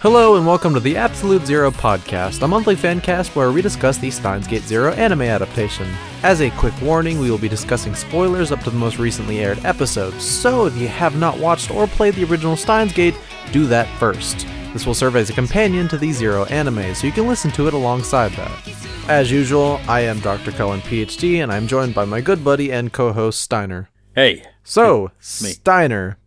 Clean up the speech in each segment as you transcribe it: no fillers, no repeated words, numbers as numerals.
Hello and welcome to the Absolute Zero podcast, a monthly fancast where we discuss the Steins Gate Zero anime adaptation. As a quick warning, we will be discussing spoilers up to the most recently aired episodes, so if you have not watched or played the original Steins Gate, do that first. This will serve as a companion to the Zero anime, so you can listen to it alongside that. As usual, I am Dr. Cullen, PhD, and I'm joined by my good buddy and co-host Steiner. Hey. So, Me. Steiner.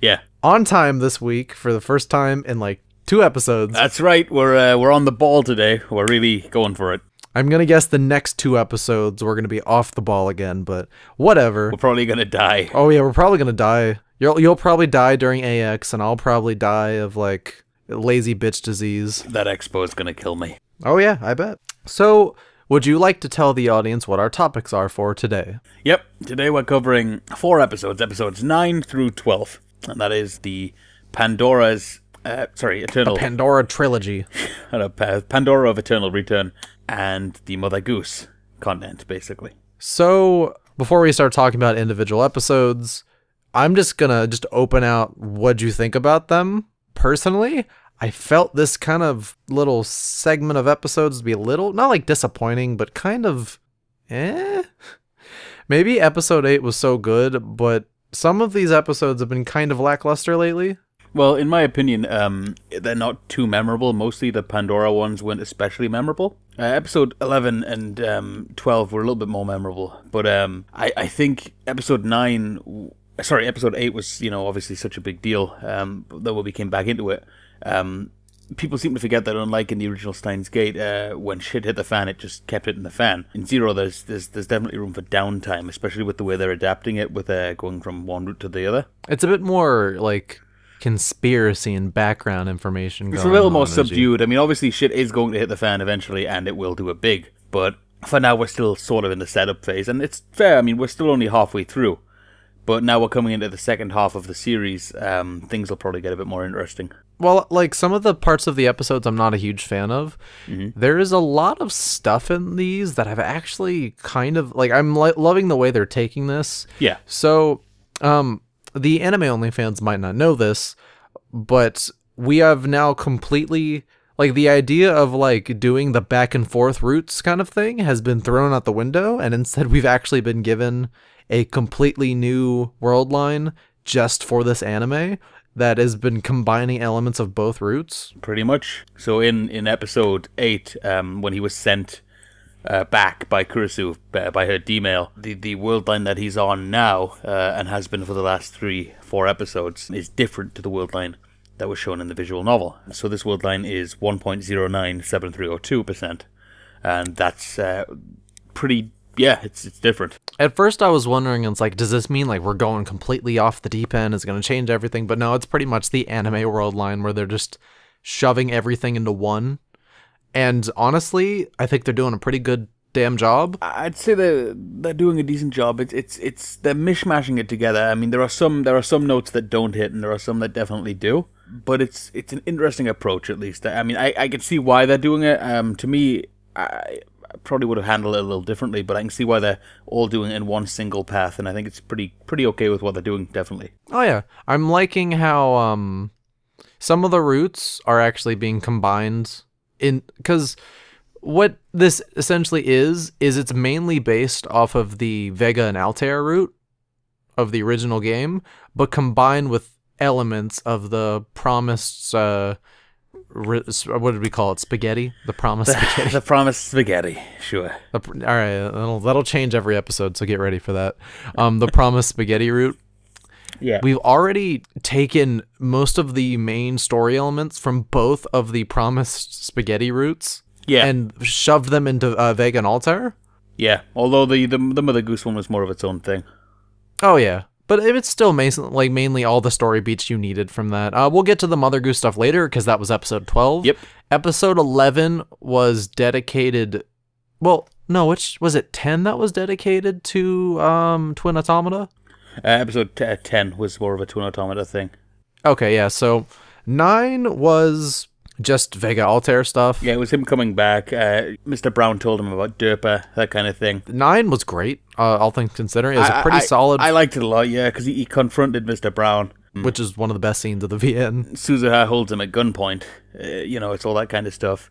Yeah. On time this week for the first time in like 2 episodes. That's right. We're on the ball today. We're really going for it. I'm gonna guess the next 2 episodes we're gonna be off the ball again, but whatever. We're probably gonna die. Oh yeah, we're probably gonna die. You'll probably die during AX, and I'll probably die of like lazy bitch disease. That expo is gonna kill me. Oh yeah, I bet. So, would you like to tell the audience what our topics are for today? Yep. Today we're covering 4 episodes 9 through 12, and that is the Eternal... The Pandora trilogy. Pandora of Eternal Return and the Mother Goose content, basically. So, before we start talking about individual episodes, I'm just gonna open out what you think about them. Personally, I felt this kind of little segment of episodes to be a little, not like disappointing, but kind of, Maybe episode 8 was so good, but some of these episodes have been kind of lackluster lately. Well, in my opinion, they're not too memorable. Mostly the Pandora ones weren't especially memorable. Episode 11 and 12 were a little bit more memorable. But I think episode 8 was, obviously such a big deal that when we came back into it. People seem to forget that unlike in the original Steins Gate, when shit hit the fan, it just kept hitting the fan. In Zero, there's definitely room for downtime, especially with the way they're adapting it, with going from one route to the other. It's a bit more like conspiracy and background information going on. It's a little more subdued. I mean, obviously shit is going to hit the fan eventually, and it will do it big. But for now, we're still sort of in the setup phase, and it's fair. I mean, we're still only halfway through. But now we're coming into the second half of the series. Things will probably get a bit more interesting. Well, like some of the parts of the episodes I'm not a huge fan of. Mm-hmm. There is a lot of stuff in these that I've actually kind of... Like, I'm loving the way they're taking this. Yeah. So, the anime-only fans might not know this, but we have now completely... Like, the idea of, like, doing the back-and-forth routes kind of thing has been thrown out the window, and instead we've actually been given a completely new world line just for this anime that has been combining elements of both routes. Pretty much. So in episode 8, when he was sent back by Kurisu, by her D-mail, the world line that he's on now, and has been for the last 3-4 episodes, is different to the world line that was shown in the visual novel. So this world line is 1.097302%, and that's pretty... Yeah, it's different. At first I was wondering, it's like, does this mean like we're going completely off the deep end? It's going to change everything? But no, it's pretty much the anime world line where they're just shoving everything into one. And honestly, I think they're doing a pretty good damn job. I'd say they're doing a decent job. It's they're mishmashing it together. I mean, there are some notes that don't hit, and there are some that definitely do. But it's an interesting approach, at least. I mean, I can see why they're doing it. To me, I probably would have handled it a little differently, but I can see why they're all doing it in one single path, and I think it's pretty okay with what they're doing, definitely. Oh yeah, I'm liking how some of the routes are actually being combined because what this essentially is it's mainly based off of the Vega and Altair route of the original game, but combined with elements of the promised what did we call it? Spaghetti? The promised spaghetti. The promised spaghetti, sure. All right, that'll change every episode, so get ready for that. The promised spaghetti route. Yeah. We've already taken most of the main story elements from both of the promised spaghetti routes. Yeah. And shoved them into Vega and Altair. Yeah, although the Mother Goose one was more of its own thing. Oh yeah. But it's still mainly all the story beats you needed from that. We'll get to the Mother Goose stuff later, because that was episode 12. Yep. Episode 11 was dedicated... Well, no, which was it 10 that was dedicated to Twin Automata? Episode 10 was more of a Twin Automata thing. Okay, yeah, so 9 was just Vega Altair stuff. Yeah, it was him coming back. Mr. Brown told him about Derpa, that kind of thing. 9 was great, all things considering. It was a pretty solid... I liked it a lot, yeah, because he confronted Mr. Brown which is one of the best scenes of the VN. Suzuha holds him at gunpoint. It's all that kind of stuff.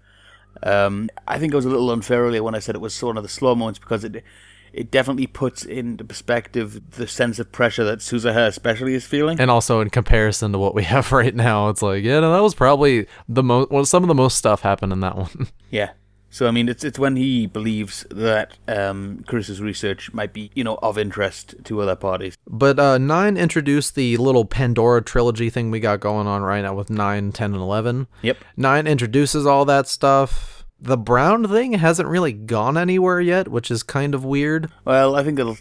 I think I was a little unfair earlier when I said it was one of the slow moments, because it definitely puts into perspective the sense of pressure that Suzuha especially is feeling. And also in comparison to what we have right now, it's like, that was probably some of the most stuff happened in that one. Yeah. So, I mean, it's when he believes that Kurusu's research might be, of interest to other parties. But 9 introduced the little Pandora trilogy thing we got going on right now with 9, 10, and 11. Yep. 9 introduces all that stuff. The Brown thing hasn't really gone anywhere yet, which is kind of weird. Well, I think it'll,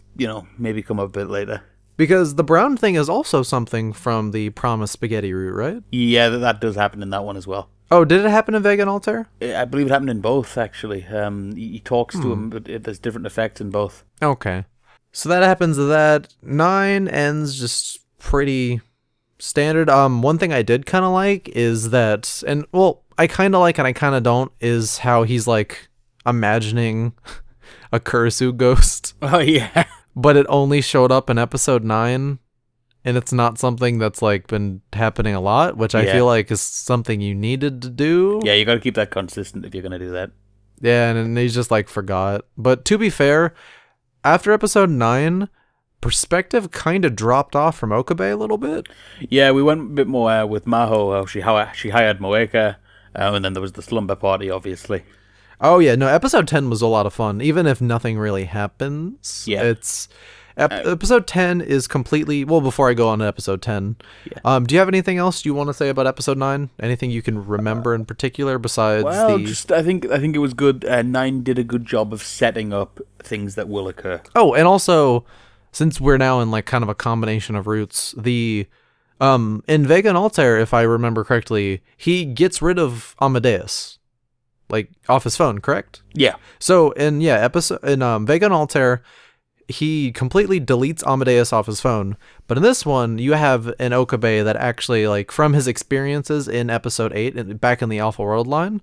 maybe come up a bit later. Because the Brown thing is also something from the Promised Spaghetti route, right? Yeah, that does happen in that one as well. Oh, did it happen in Vega and Altair? I believe it happened in both, actually. He talks to him, but there's different effects in both. Okay. So that happens to that. 9 ends just pretty standard. One thing I did kind of like is that, and well, I kind of like and I kind of don't, is how he's like imagining a Kurusu ghost. Oh, yeah. But it only showed up in episode 9. And it's not something that's like been happening a lot, which I feel like is something you needed to do. Yeah, you got to keep that consistent if you're going to do that. Yeah, and he's just like forgot. But to be fair, after episode 9, perspective kind of dropped off from Okabe a little bit. Yeah, we went a bit more with Maho. She hired Moeka, and then there was the slumber party, obviously. Oh yeah, no, episode 10 was a lot of fun, even if nothing really happens. Yeah, it's. Episode 10 is completely... Well, before I go on to episode 10, do you have anything else you want to say about episode 9? Anything you can remember in particular besides I think it was good. 9 did a good job of setting up things that will occur. Oh, and also, since we're now in like kind of a combination of routes, in Vega and Altair, if I remember correctly, he gets rid of Amadeus, like, off his phone, correct? Yeah. So, in Vega and Altair, he completely deletes Amadeus off his phone. But in this one, you have an Okabe that actually, like, from his experiences in episode 8, and back in the Alpha World line,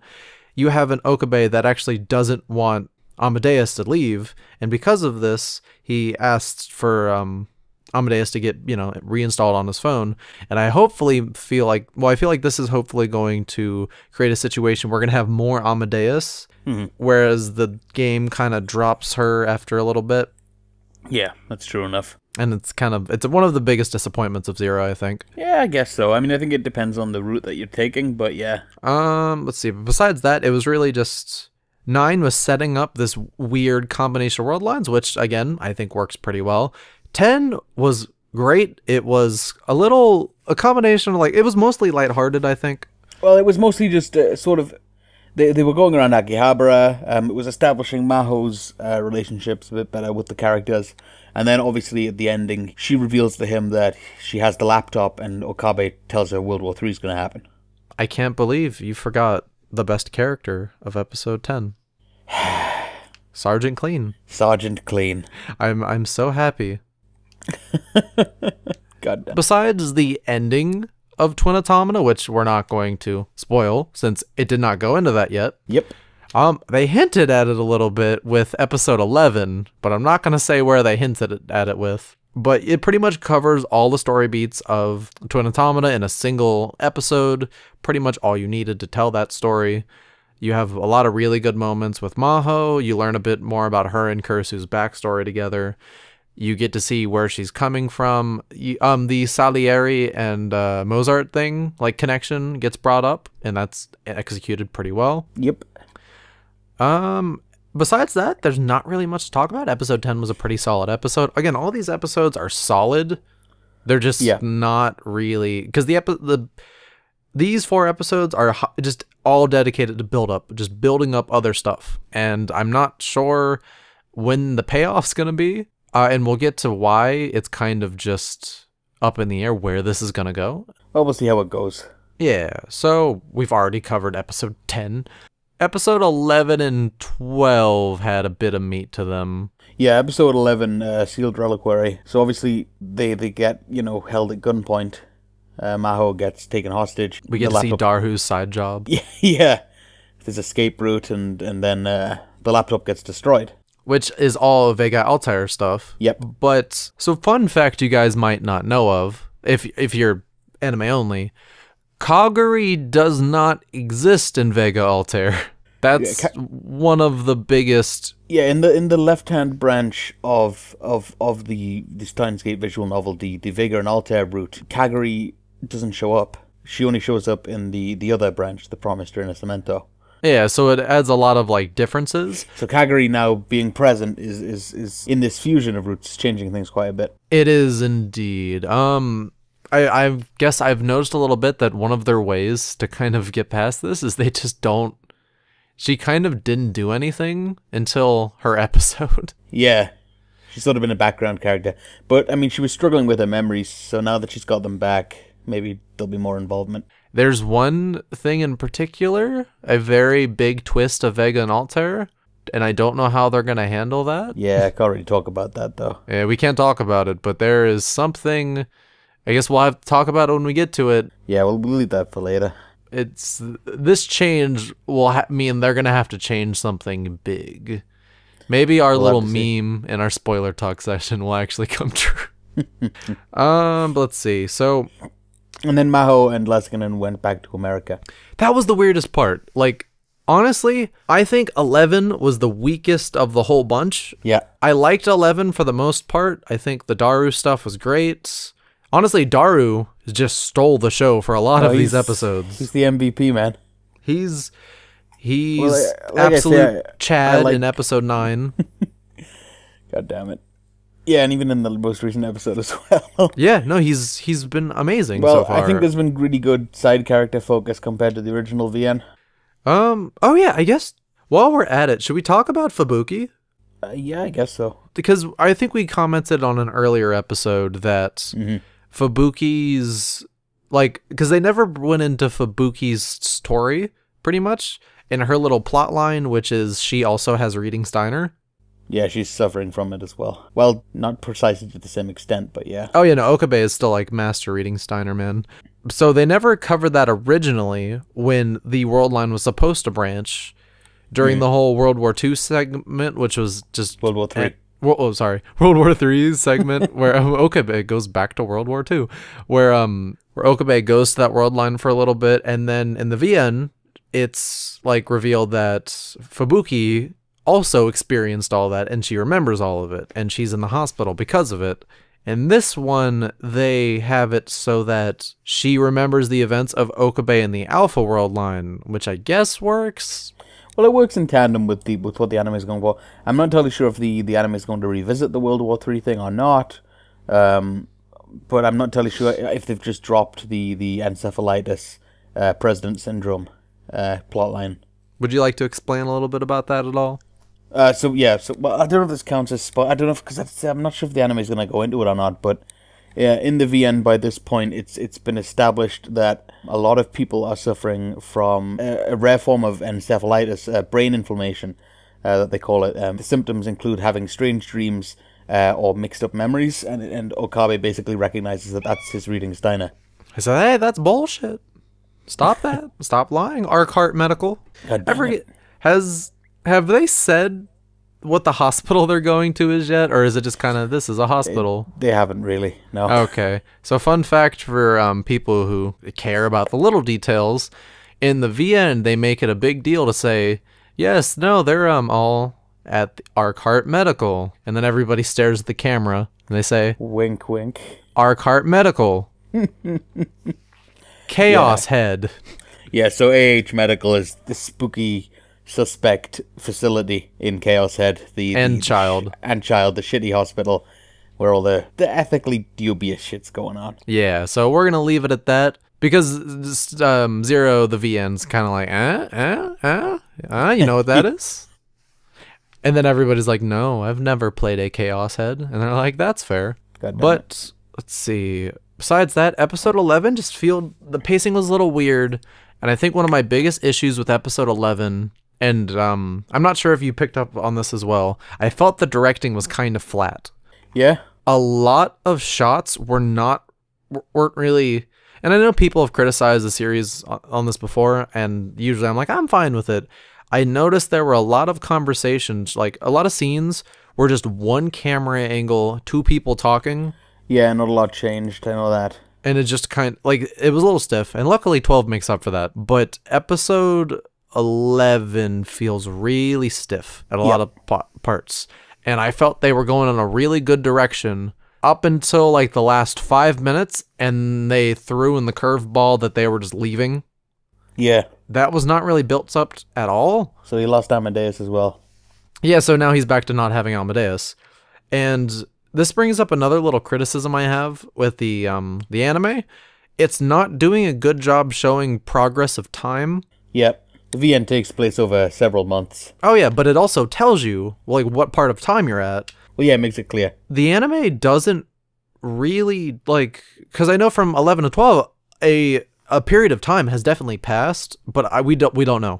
you have an Okabe that actually doesn't want Amadeus to leave. And because of this, he asked for Amadeus to get, reinstalled on his phone. And I feel like this is hopefully going to create a situation where we're going to have more Amadeus, whereas the game kind of drops her after a little bit. Yeah, that's true enough. And it's one of the biggest disappointments of Zero, I think. Yeah, I guess so. I mean, I think it depends on the route that you're taking, but yeah. Let's see. Besides that, it was really just 9 was setting up this weird combination of world lines, which again, I think works pretty well. 10 was great. It was a combination of it was mostly lighthearted, I think. Well, it was mostly just sort of, They were going around Akihabara. It was establishing Maho's relationships a bit better with the characters. And then, obviously, at the ending, she reveals to him that she has the laptop, and Okabe tells her World War III is going to happen. I can't believe you forgot the best character of episode 10. Sergeant Clean. Sergeant Clean. I'm so happy. God damn. Besides the ending of Twin Automata, which we're not going to spoil since it did not go into that yet. Yep. They hinted at it a little bit with episode 11, but I'm not going to say where they hinted at it with. But it pretty much covers all the story beats of Twin Automata in a single episode. Pretty much all you needed to tell that story. You have a lot of really good moments with Maho. You learn a bit more about her and Kurusu's backstory together. You get to see where she's coming from. The Salieri and Mozart thing, connection, gets brought up, and that's executed pretty well. Yep. Besides that, there's not really much to talk about. Episode 10 was a pretty solid episode. Again, all these episodes are solid. They're just not really... Because these 4 episodes are just all dedicated to just building up other stuff. And I'm not sure when the payoff's going to be. And we'll get to why it's kind of just up in the air where this is going to go. Well, we'll see how it goes. Yeah, so we've already covered episode 10. Episode 11 and 12 had a bit of meat to them. Yeah, episode 11, Sealed Reliquary. So obviously they get, held at gunpoint. Maho gets taken hostage. We get to see Darhu's side job. Yeah. There's escape route, and then the laptop gets destroyed. Which is all Vega Altair stuff. Yep. But, so fun fact you guys might not know of, if you're anime only, Kaguri does not exist in Vega Altair. That's one of the biggest. Yeah, in the left-hand branch of the Steins Gate visual novel, the Vega and Altair route, Kaguri doesn't show up. She only shows up in the other branch, the Promised Renacimento. Yeah, so it adds a lot of like differences. So Kaguri now being present is in this fusion of routes, changing things quite a bit. It is indeed. I guess I've noticed a little bit that one of their ways to kind of get past this is they just don't. She kind of didn't do anything until her episode. Yeah, she's sort of been a background character. But, I mean, she was struggling with her memories, so now that she's got them back, maybe there'll be more involvement. There's one thing in particular, a very big twist of Vega and Altair, and I don't know how they're going to handle that. Yeah, I can't really talk about that, though. Yeah, we can't talk about it, but there is something. I guess we'll have to talk about it when we get to it. Yeah, we'll leave that for later. This change will mean they're gonna have to change something big. Maybe our little meme in our spoiler talk session will actually come true. But let's see. So, and then Maho and Leskinen went back to America. That was the weirdest part. Like, honestly, I think 11 was the weakest of the whole bunch. Yeah, I liked 11 for the most part. I think the Daru stuff was great. Honestly, Daru just stole the show for a lot of these episodes. He's the MVP, man. He's absolute Chad in episode 9. God damn it. Yeah, and even in the most recent episode as well. Yeah, no, he's been amazing so far. I think there's been really good side character focus compared to the original VN. Oh yeah, I guess while we're at it, should we talk about Fubuki? Yeah, I guess so. Because I think we commented on an earlier episode that Fubuki's, like, because they never went into Fubuki's story, pretty much, in her little plot line, which is she also has reading Steiner. Yeah, she's suffering from it as well. Well, not precisely to the same extent, but yeah. Oh yeah, no, Okabe is still, like, master reading Steiner, man. So they never covered that originally when the world line was supposed to branch during the whole World War II segment, which was just... World War III. World War III segment where Okabe goes back to World War II, where Okabe goes to that world line for a little bit, and then in the VN, it's like revealed that Fubuki also experienced all that, and she remembers all of it, and she's in the hospital because of it. In this one, they have it so that she remembers the events of Okabe in the Alpha world line, which I guess works. Well, it works in tandem with what the anime is going for. I'm not entirely sure if the anime is going to revisit the World War III thing or not, but I'm not entirely sure if they've just dropped the encephalitis president syndrome plotline. Would you like to explain a little bit about that at all? So well, I don't know if this counts as I don't know because I'm not sure if the anime is going to go into it or not, but in the VN by this point, it's been established that a lot of people are suffering from a rare form of encephalitis, brain inflammation, that they call it. The symptoms include having strange dreams or mixed up memories, and Okabe basically recognizes that that's his reading Steiner. I said, hey, that's bullshit. Stop that. Stop lying. Arkheart Medical. I forget. Have they said what the hospital they're going to is yet, or is it just kind of, this is a hospital? They haven't really, no. Okay. So fun fact for people who care about the little details, in the VN, they make it a big deal to say, yes, no, they're all at the Arkheart Medical. And then everybody stares at the camera, and they say, wink, wink. Arkheart Medical. Chaos Head. Yeah, so AH Medical is the spooky suspect facility in Chaos Head, the Child, the shitty hospital where all the ethically dubious shit's going on. Yeah, so we're gonna leave it at that because Zero the VN's kind of like you know what that is, and then everybody's like, no, I've never played a Chaos Head, and they're like, that's fair. But let's see. Besides that, episode 11 just feel the pacing was a little weird, and I think one of my biggest issues with episode 11. And I'm not sure if you picked up on this as well. I felt the directing was kind of flat. Yeah. A lot of shots weren't really... And I know people have criticized the series on this before, and usually I'm like, I'm fine with it. I noticed there were a lot of conversations, like a lot of scenes were just one camera angle, two people talking. Yeah, not a lot changed, I know that. And it just like, it was a little stiff, and luckily 12 makes up for that. But episode 11 feels really stiff at a lot of parts. And I felt they were going in a really good direction up until like the last 5 minutes, and they threw in the curveball that they were just leaving. Yeah. That was not really built up at all. So he lost Amadeus as well. Yeah, so now he's back to not having Amadeus. And this brings up another little criticism I have with the anime. It's not doing a good job showing progress of time. Yep. The VN takes place over several months. Oh yeah, but it also tells you like what part of time you're at. Well, yeah, it makes it clear. The anime doesn't really like, because I know from 11 to 12 a period of time has definitely passed, but we don't know.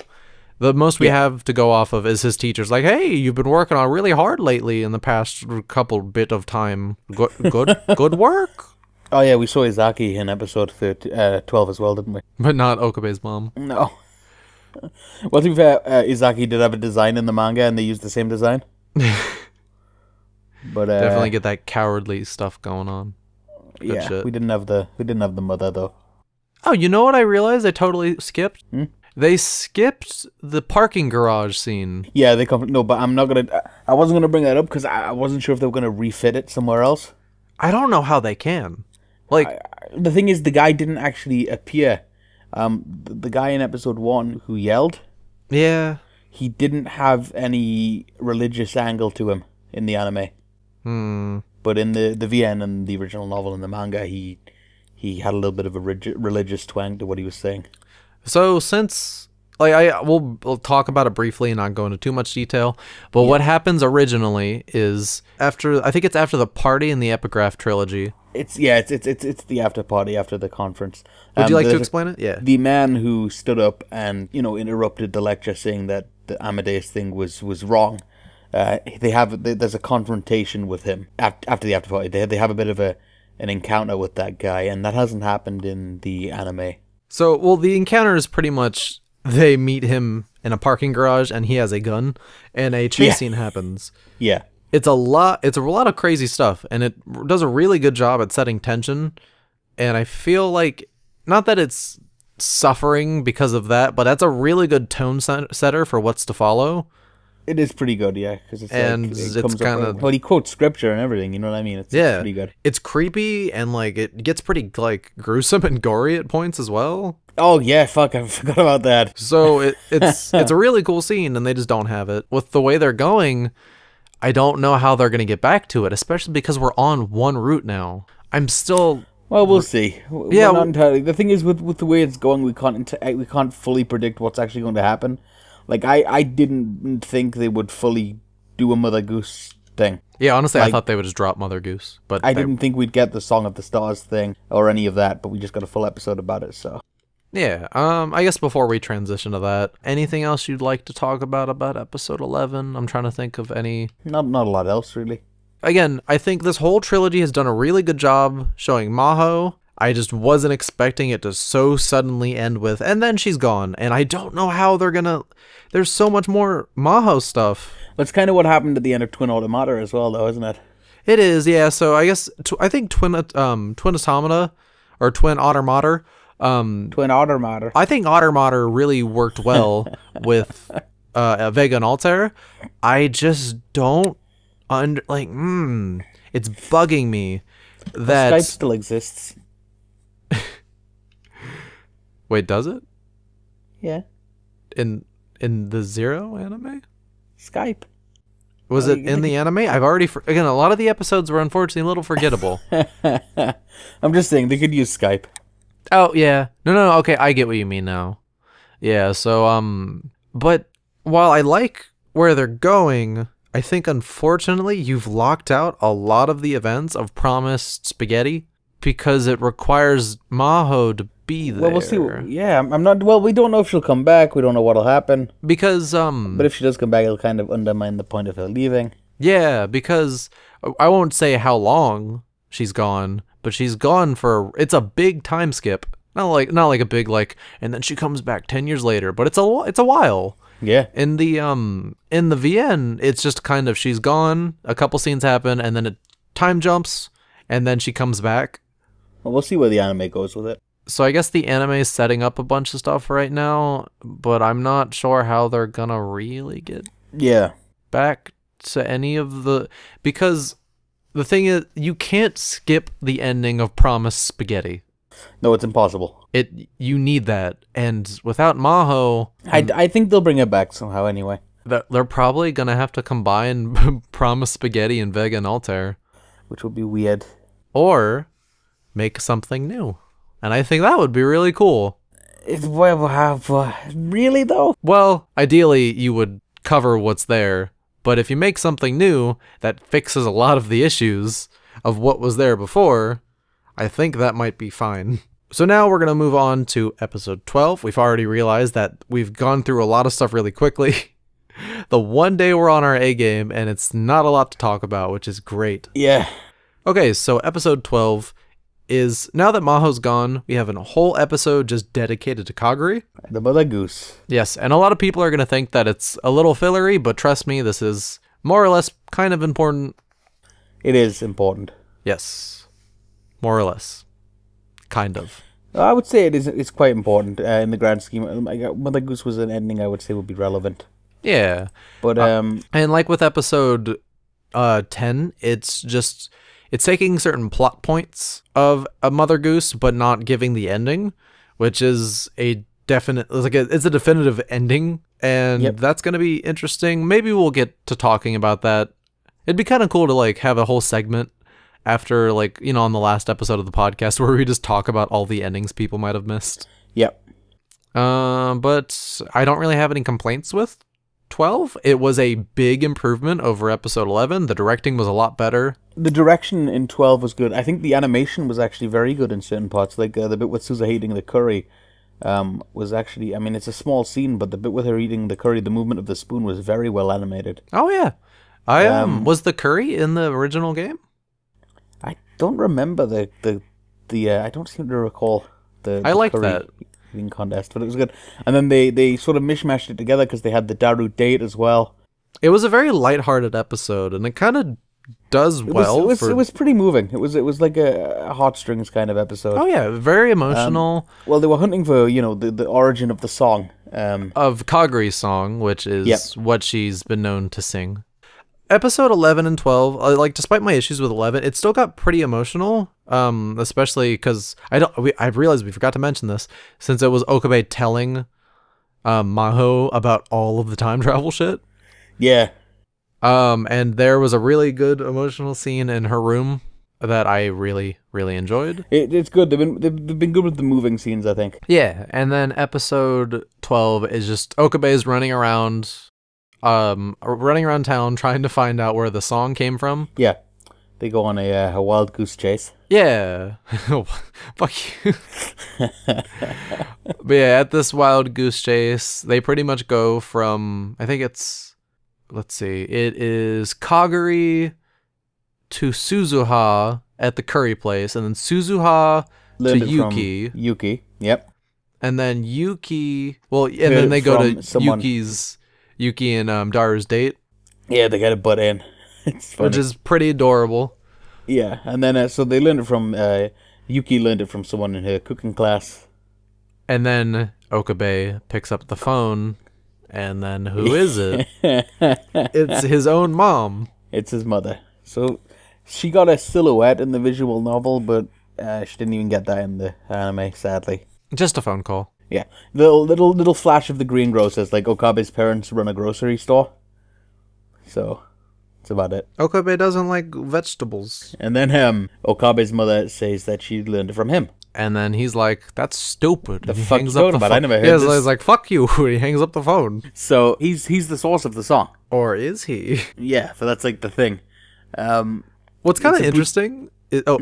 The most we have to go off of is his teacher's like, hey, you've been working on really hard lately in the past couple bit of time. Good work. Oh yeah, we saw Izaki in episode 12 as well, didn't we? But not Okabe's mom. No. Well, to be fair, Izaki did have a design in the manga, and they used the same design. But definitely get that cowardly stuff going on. Good shit. we didn't have the mother though. Oh, you know what I realized I totally skipped? They skipped the parking garage scene. Yeah, no, but I wasn't gonna bring that up because I wasn't sure if they were gonna refit it somewhere else. I don't know how they can. Like, the thing is, the guy didn't actually appear. The guy in episode 1 who yelled. Yeah. He didn't have any religious angle to him in the anime. But in the VN and the original novel and the manga, he had a little bit of a religious twang to what he was saying. So since, like, we'll talk about it briefly and not go into too much detail, but what happens originally is I think it's after the party in the Epigraph trilogy. It's the after party after the conference. Would you like to explain it? Yeah. The man who stood up and, interrupted the lecture saying that the Amadeus thing was wrong. There's a confrontation with him after the after party. They have a bit of an encounter with that guy, and that hasn't happened in the anime. So, well, the encounter is pretty much they meet him in a parking garage, and he has a gun, and a chase scene happens. Yeah. It's a lot of crazy stuff, and it does a really good job at setting tension, and I feel like, not that it's suffering because of that, but that's a really good tone setter for what's to follow. It is pretty good, yeah, because it's kind of, well, he quotes scripture and everything, you know what I mean? It's pretty good. It's creepy, and like it gets pretty like gruesome and gory at points as well. Oh yeah, fuck, I forgot about that. So it's a really cool scene, and they just don't have it. With the way they're going, I don't know how they're gonna get back to it, especially because we're on one route now. I'm still. Well, we'll see. Yeah, not entirely. The thing is, with the way it's going, we can't fully predict what's actually going to happen. Like, I didn't think they would fully do a Mother Goose thing. Yeah, honestly, I thought they would just drop Mother Goose. But I didn't think we'd get the Song of the Stars thing or any of that, but we just got a full episode about it, so. Yeah, I guess before we transition to that, anything else you'd like to talk about episode 11? I'm trying to think of any. Not a lot else, really. Again, I think this whole trilogy has done a really good job showing Maho. I just wasn't expecting it to so suddenly end with, and then she's gone. And I don't know how they're gonna. There's so much more Maho stuff. That's kind of what happened at the end of Twin Automata as well, though, isn't it? It is, yeah. So I guess I think Twin Automata or Twin Automata. Twin Automata. I think Automata really worked well with Vega and Altair. I just don't it's bugging me that Skype still exists. Wait, does it? Yeah. In the Zero anime? Skype. Was it in the anime? I've already again, a lot of the episodes were unfortunately a little forgettable. I'm just saying they could use Skype. Oh, yeah. No, okay, I get what you mean now. Yeah, so but while I like where they're going, I think unfortunately you've locked out a lot of the events of Promised Spaghetti because it requires Maho to be there. Well, we'll see. Yeah, I'm not. Well, we don't know if she'll come back. We don't know what'll happen. Because but if she does come back, it'll kind of undermine the point of her leaving. Yeah, because I won't say how long she's gone, but she's gone for. It's a big time skip. Not like a big like, and then she comes back 10 years later. But it's a while. Yeah. In the VN, it's just kind of she's gone. A couple scenes happen, and then it time jumps, and then she comes back. Well, we'll see where the anime goes with it. So I guess the anime is setting up a bunch of stuff right now, but I'm not sure how they're gonna really get back to any of the... Because the thing is, you can't skip the ending of Promised Spaghetti. No, it's impossible. You need that, and without Maho... I think they'll bring it back somehow anyway. They're probably gonna have to combine Promised Spaghetti and Vega and Altair. Which will be weird. Or make something new. And I think that would be really cool. Really, though? Well, ideally, you would cover what's there. But if you make something new that fixes a lot of the issues of what was there before, I think that might be fine. So now we're going to move on to episode 12. We've already realized that we've gone through a lot of stuff really quickly. The one day we're on our A game, and it's not a lot to talk about, which is great. Yeah. Okay, so episode 12 is, now that Maho's gone, we have a whole episode just dedicated to Kaguri. The mother goose. Yes, and a lot of people are going to think that it's a little fillery, but trust me, this is more or less kind of important. It is important. Yes. More or less. Kind of. I would say it's quite important in the grand scheme. Mother Goose was an ending I would say would be relevant. Yeah. But and like with episode 10, it's taking certain plot points of a Mother Goose, but not giving the ending, which is a definite, it's a definitive ending, and that's going to be interesting. Maybe we'll get to talking about that. It'd be kind of cool to like have a whole segment after, like, you know, on the last episode of the podcast where we just talk about all the endings people might have missed. Yep. But I don't really have any complaints with 12. It was a big improvement over episode 11. The directing was a lot better. The direction in 12 was good. I think the animation was actually very good in certain parts. Like the bit with Sousa eating the curry was actually, I mean, it's a small scene, but the bit with her eating the curry, the movement of the spoon was very well animated. Oh, yeah. Was the curry in the original game? I don't remember the I don't seem to recall the like curry that eating contest, but it was good. And then they sort of mishmashed it together because they had the Daru date as well. It was a very lighthearted episode, and it kind of does well. It was pretty moving. It was like a heartstrings kind of episode. Oh yeah, very emotional. Well, they were hunting for, you know, the origin of the song. Of Kaguri's song, which is what she's been known to sing. Episode 11 and 12, like, despite my issues with 11, it still got pretty emotional, especially because I've realized we forgot to mention this, since it was Okabe telling Maho about all of the time travel shit. Yeah. And there was a really good emotional scene in her room that I really, really enjoyed. It's good. They've been good with the moving scenes, I think. Yeah, and then episode 12 is just Okabe's running around town trying to find out where the song came from. Yeah. They go on a wild goose chase. Yeah. Fuck you. But yeah, at this wild goose chase, they pretty much go from, I think it's, let's see, it is Kaguri to Suzuha at the curry place, and then Suzuha to Yuki. Yuki, yep. And then Yuki, and then they go to Yuki and Daru's date. Yeah, they got a butt in. It's funny. Which is pretty adorable. Yeah, and then so they learned it from Yuki learned it from someone in her cooking class. And then Okabe picks up the phone, and then who is it? It's his own mom. It's his mother. So she got a silhouette in the visual novel, but she didn't even get that in the anime, sadly. Just a phone call. Yeah, the little flash of the greengrocers, like Okabe's parents run a grocery store. So that's about it. Okabe doesn't like vegetables. And then Okabe's mother says that she learned it from him. And then he's like, "That's stupid." The fuck you talking about? I never heard this. He's like, "Fuck you." He hangs up the phone. So he's the source of the song. Or is he? Yeah, so that's like the thing. What's kind of interesting...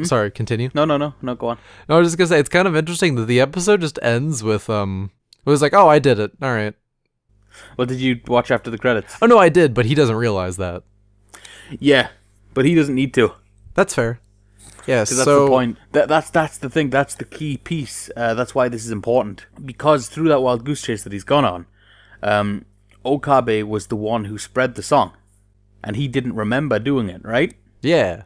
sorry, continue. No, go on. No, I was just gonna say, it's kind of interesting that the episode just ends with, it was like, "Oh, I did it. All right." Well, did you watch after the credits? Oh, no, I did, but he doesn't realize that. Yeah, but he doesn't need to. That's fair. Yeah, so... That's the point. That's the thing. That's the key piece. That's why this is important. Because through that wild goose chase that he's gone on, Okabe was the one who spread the song. And he didn't remember doing it, right? Yeah.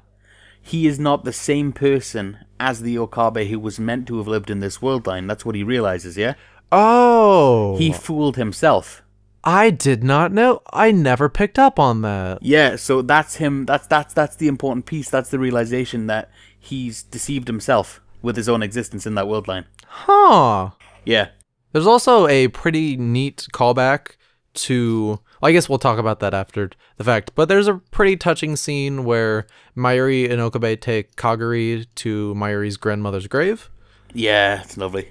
He is not the same person as the Okabe who was meant to have lived in this world line. That's what he realizes, yeah? Oh! He fooled himself. I did not know. I never picked up on that. Yeah, so that's him. That's the important piece. That's the realization that he's deceived himself with his own existence in that world line. Huh. Yeah. There's also a pretty neat callback to... I guess we'll talk about that after the fact. But there's a pretty touching scene where Mayuri and Okabe take Kaguri to Mayuri's grandmother's grave. Yeah, it's lovely.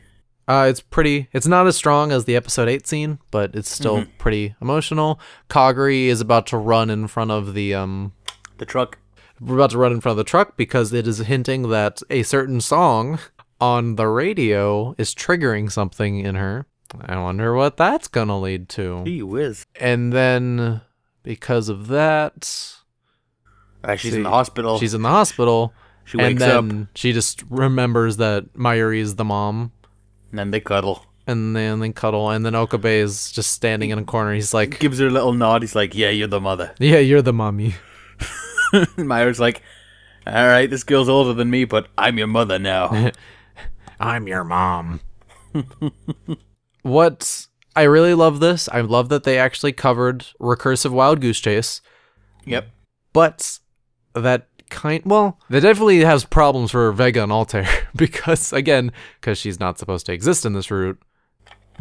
It's not as strong as the episode 8 scene, but it's still pretty emotional. Kaguri is about to run in front of the truck. We're about to run in front of the truck because it is hinting that a certain song on the radio is triggering something in her. I wonder what that's gonna lead to. Gee whiz. And then, because of that... she's in the hospital. She's in the hospital. She wakes up. up. And then she just remembers that Mayuri is the mom. And then they cuddle. And then they cuddle. And then Okabe is just standing in a corner. He's like... Gives her a little nod. He's like, yeah, you're the mother. Yeah, you're the mommy. Mayuri's like, all right, this girl's older than me, but I'm your mother now. I'm your mom. What... I really love this. I love that they actually covered recursive Wild Goose Chase. Yep. But that that definitely has problems for Vega and Altair because she's not supposed to exist in this route.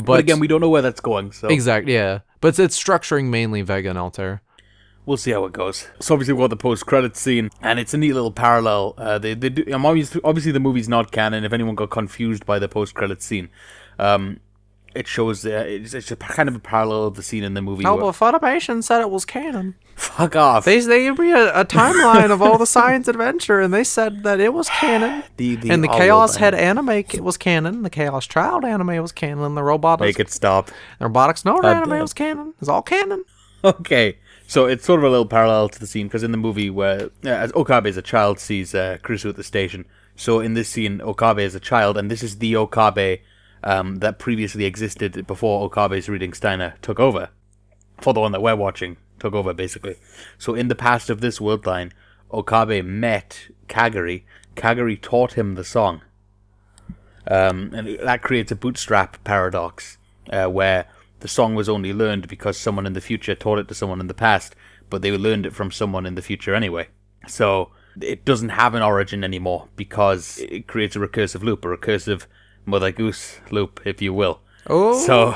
But again, we don't know where that's going. So exactly, yeah. But it's structuring mainly Vega and Altair. We'll see how it goes. So obviously we've got the post-credits scene, and it's a neat little parallel. They do, obviously the movie's not canon. If anyone got confused by the post-credits scene, it shows it's a kind of a parallel of the scene in the movie. Oh, but Funimation said it was canon. Fuck off. They gave me a timeline of all the Science Adventure, and they said that it was canon. And the Chaos Head anime was canon. The Chaos Child anime was canon. The Robotics... Make it stop. The Robotics Note anime was canon. It's all canon. Okay. So it's sort of a little parallel to the scene, because in the movie where as Okabe as a child sees Kurusu at the station, so in this scene, Okabe is a child, and this is the Okabe that previously existed before Okabe's reading Steiner took over. For the one that we're watching, took over, basically. So in the past of this world line, Okabe met Kaguri. Kaguri taught him the song. And that creates a bootstrap paradox, where the song was only learned because someone in the future taught it to someone in the past, but they learned it from someone in the future anyway. So it doesn't have an origin anymore because it creates a recursive loop, a recursive Mother Goose loop, if you will. Oh. So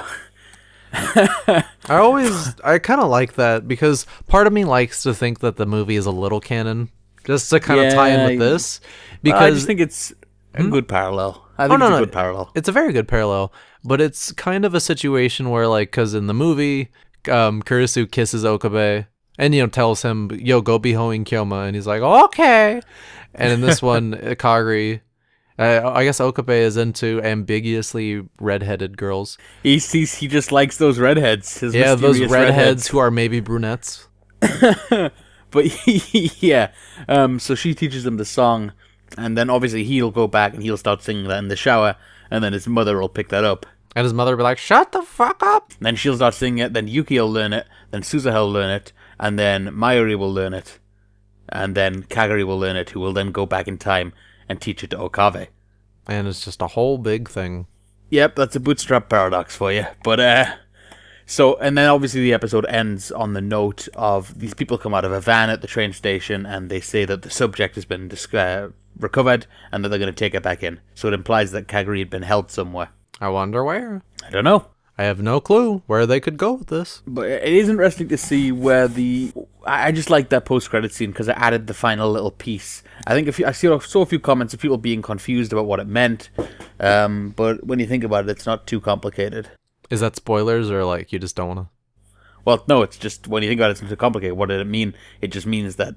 I kind of like that because part of me likes to think that the movie is a little canon, just to kind of tie in with this. Because I just think it's a good parallel. I think it's a good parallel. It's a very good parallel, but it's kind of a situation where, like, because in the movie, Kurusu kisses Okabe and, tells him, yo, go be hoeing Kyoma, and he's like, okay. And in this one, Kaguri, I guess Okabe is into ambiguously redheaded girls. He just likes those redheads. Those redheads who are maybe brunettes. But yeah, so she teaches him the song, and then obviously he'll go back and he'll start singing that in the shower, and then his mother will pick that up. And his mother will be like, shut the fuck up! And then she'll start singing it, then Yuki will learn it, then Suzuha will learn it, and then Mayuri will learn it, and then Kaguri will learn it, who will then go back in time and teach it to Okabe. And it's just a whole big thing. Yep, that's a bootstrap paradox for you. But, so, and then obviously the episode ends on the note of these people come out of a van at the train station and they say that the subject has been recovered and that they're going to take it back in. So it implies that Kaguri had been held somewhere. I wonder where. I don't know. I have no clue where they could go with this. But it is interesting to see where I just like that post-credit scene because it added the final little piece. I think I saw a few comments of people being confused about what it meant. But when you think about it, it's not too complicated. Is that spoilers or like you just don't want to? Well, no, it's just when you think about it, it's not too complicated. What did it mean? It just means that,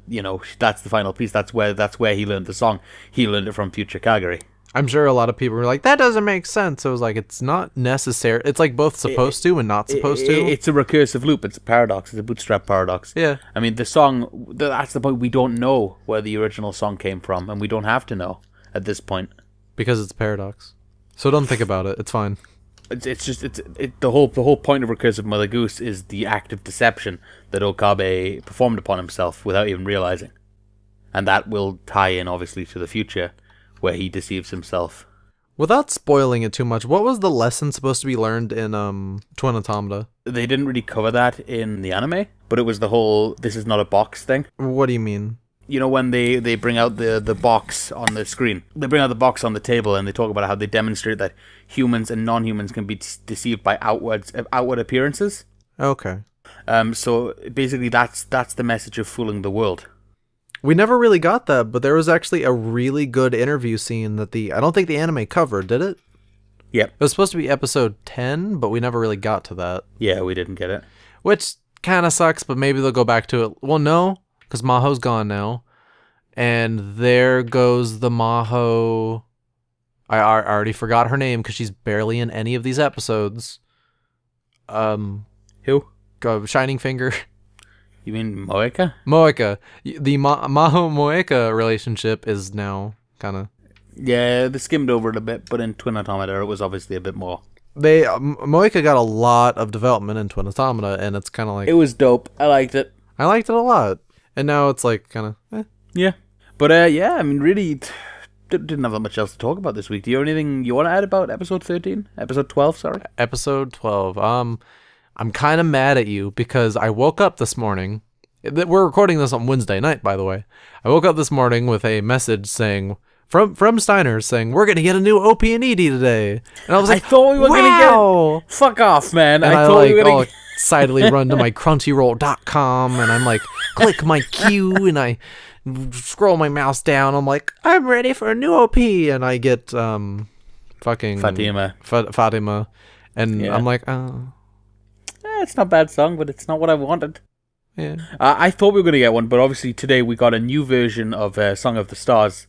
that's the final piece. That's where he learned the song. He learned it from future Kaguri. I'm sure a lot of people were like, that doesn't make sense. So it was like, it's not necessary. It's like both supposed to and not supposed to. It's a recursive loop. It's a paradox. It's a bootstrap paradox. Yeah. I mean, the song, that's the point. We don't know where the original song came from, and we don't have to know at this point. Because it's a paradox. So don't think about it. It's fine. The whole point of recursive Mother Goose is the act of deception that Okabe performed upon himself without even realizing. And that will tie in, obviously, to the future, where he deceives himself. Without spoiling it too much, what was the lesson supposed to be learned in Twin Automata? They didn't really cover that in the anime, but it was the whole "this is not a box" thing. What do you mean? You know, when they bring out the box on the screen, they bring out the box on the table, and they talk about how they demonstrate that humans and non-humans can be deceived by outward appearances. Okay. So basically, that's the message of fooling the world. We never really got that, but there was actually a really good interview scene that I don't think the anime covered, did it? Yep. It was supposed to be episode 10, but we never really got to that. Yeah, we didn't get it. Which kind of sucks, but maybe they'll go back to it. Well, no, because Maho's gone now. And there goes the Maho. I already forgot her name because she's barely in any of these episodes. Who? Shining Finger. You mean Moeka? Moeka. The Maho-Moeka relationship is now kind of... Yeah, they skimmed over it a bit, but in Twin Automata it was obviously a bit more. Moeka got a lot of development in Twin Automata, and it's kind of like... It was dope. I liked it. I liked it a lot. And now it's like kind of... Yeah. But yeah, I mean, really... Didn't have that much else to talk about this week. Do you have anything you want to add about episode 13? Episode 12, sorry? Episode 12. I'm kind of mad at you because I woke up this morning. We're recording this on Wednesday night, by the way. I woke up this morning with a message saying from Steiners saying we're gonna get a new OP and ED today, and I was like, I thought we were gonna get. Fuck off, man! And I thought we were gonna. All excitedly run to my Crunchyroll.com and I'm like, click my queue, and I scroll my mouse down. I'm like, I'm ready for a new OP, and I get fucking Fatima, and yeah. I'm like, oh. It's not a bad song, but it's not what I wanted. Yeah. I thought we were going to get one, but obviously today we got a new version of Song of the Stars.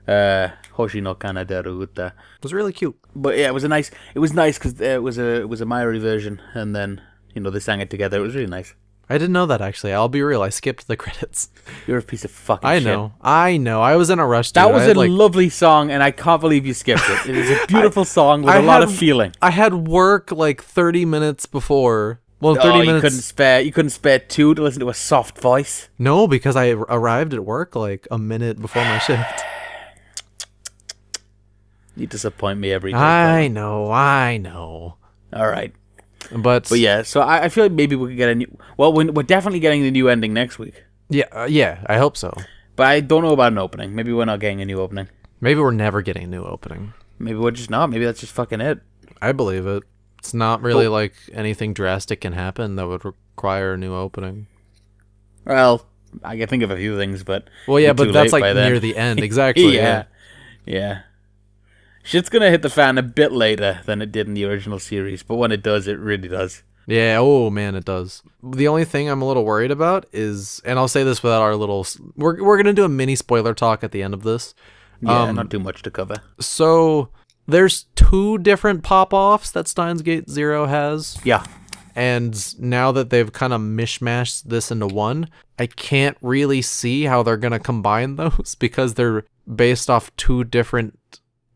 Hoshi no Kanaderu Uta. It was really cute. But yeah, it was nice because it was a Maori version, and then they sang it together. It was really nice. I didn't know that, actually. I'll be real. I skipped the credits. You're a piece of fucking shit. I know. I was in a rush, dude. That was a lovely song, and I can't believe you skipped it. It is a beautiful song with a lot of feeling. I had work like 30 minutes before. Well, 30 minutes. You couldn't spare 2 to listen to a soft voice? No, because I arrived at work like a minute before my shift. You disappoint me every day. I know. All right. But yeah, so I feel like maybe we could get a new... Well, we're definitely getting the new ending next week. Yeah, I hope so. But I don't know about an opening. Maybe we're not getting a new opening. Maybe we're never getting a new opening. Maybe we're just not. Maybe that's just fucking it. I believe it. It's not really like anything drastic can happen that would require a new opening. Well, I can think of a few things, but... Well, yeah, but that's like near the end. Exactly. Yeah. Shit's gonna hit the fan a bit later than it did in the original series, but when it does, it really does. Yeah, oh man, it does. The only thing I'm a little worried about is, and I'll say this without our little... We're gonna do a mini spoiler talk at the end of this. Yeah, not too much to cover. So... There's 2 different pop-offs that Steins Gate Zero has. Yeah. And now that they've kind of mishmashed this into one, I can't really see how they're going to combine those because they're based off 2 different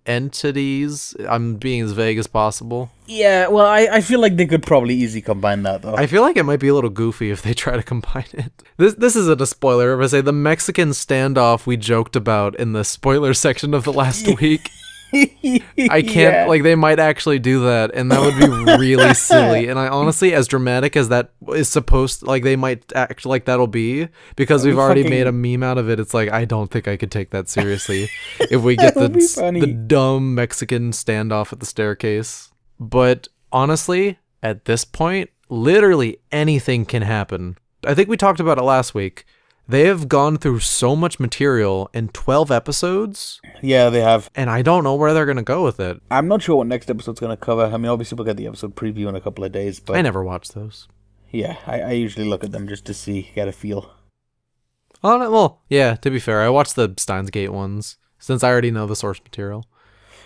entities. I'm being as vague as possible. Yeah, well, I feel like they could probably easily combine that, though. I feel like it might be a little goofy if they try to combine it. This isn't a spoiler. If I say the Mexican standoff we joked about in the spoiler section of the last week... I can't, like, they might actually do that, and that would be really silly. And I honestly, as dramatic as that is supposed, like, they might act like that'll be, because we've already made a meme out of it. It's like, I don't think I could take that seriously if we get the dumb Mexican standoff at the staircase. But honestly, at this point, literally anything can happen. I think we talked about it last week. They have gone through so much material in 12 episodes. Yeah, they have. And I don't know where they're going to go with it. I'm not sure what next episode's going to cover. I mean, obviously we'll get the episode preview in a couple of days, but... I never watch those. Yeah, I usually look at them just to get a feel. Oh, no, well, yeah, to be fair, I watch the Steins Gate ones, since I already know the source material.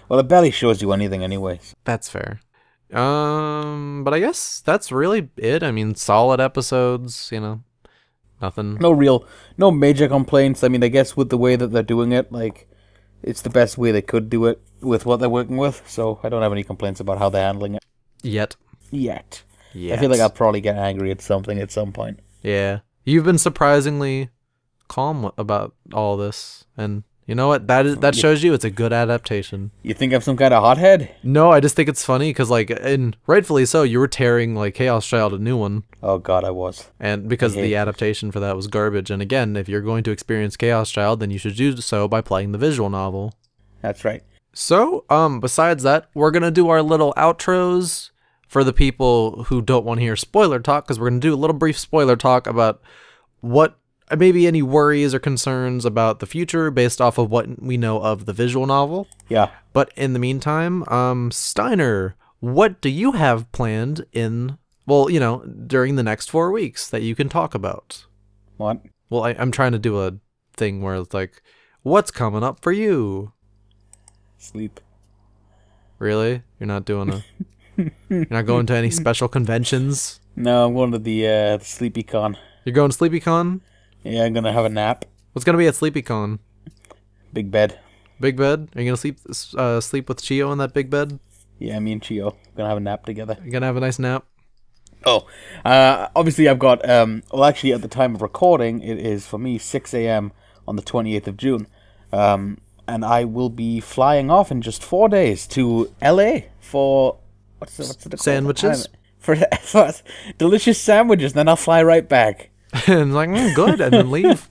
Well, it barely shows you anything anyways. That's fair. But I guess that's really it. I mean, solid episodes, Nothing. No major complaints. I mean, I guess with the way that they're doing it, like, it's the best way they could do it with what they're working with. So I don't have any complaints about how they're handling it. Yet. I feel like I'll probably get angry at something at some point. Yeah. You've been surprisingly calm about all this, and You know what? That shows you it's a good adaptation. You think I'm some kind of hothead? No, I just think it's funny because, like, and rightfully so, you were tearing, like, Chaos Child a new one. Oh, God, I was. And because the adaptation for that was garbage. And again, if you're going to experience Chaos Child, then you should do so by playing the visual novel. That's right. So, besides that, we're going to do our little outros for the people who don't want to hear spoiler talk, because we're going to do a little brief spoiler talk about what maybe any worries or concerns about the future based off of what we know of the visual novel. Yeah. But in the meantime, Steiner, what do you have planned in, well, you know, during the next 4 weeks that you can talk about? What? Well, I'm trying to do a thing where it's like, what's coming up for you? Sleep. Really? You're not doing a... You're not going to any special conventions? No, I'm going to the SleepyCon. You're going to SleepyCon? Yeah, I'm gonna have a nap. What's gonna be at SleepyCon? Big bed. Big bed? Are you gonna sleep with Chio in that big bed? Yeah, me and Chio gonna have a nap together. You gonna have a nice nap? Oh, obviously I've got well, actually at the time of recording, it is for me 6 a.m. on the 28th of June, and I will be flying off in just 4 days to LA for what's it called? Sandwiches. For delicious sandwiches. Then I'll fly right back. And like, good, and then leave.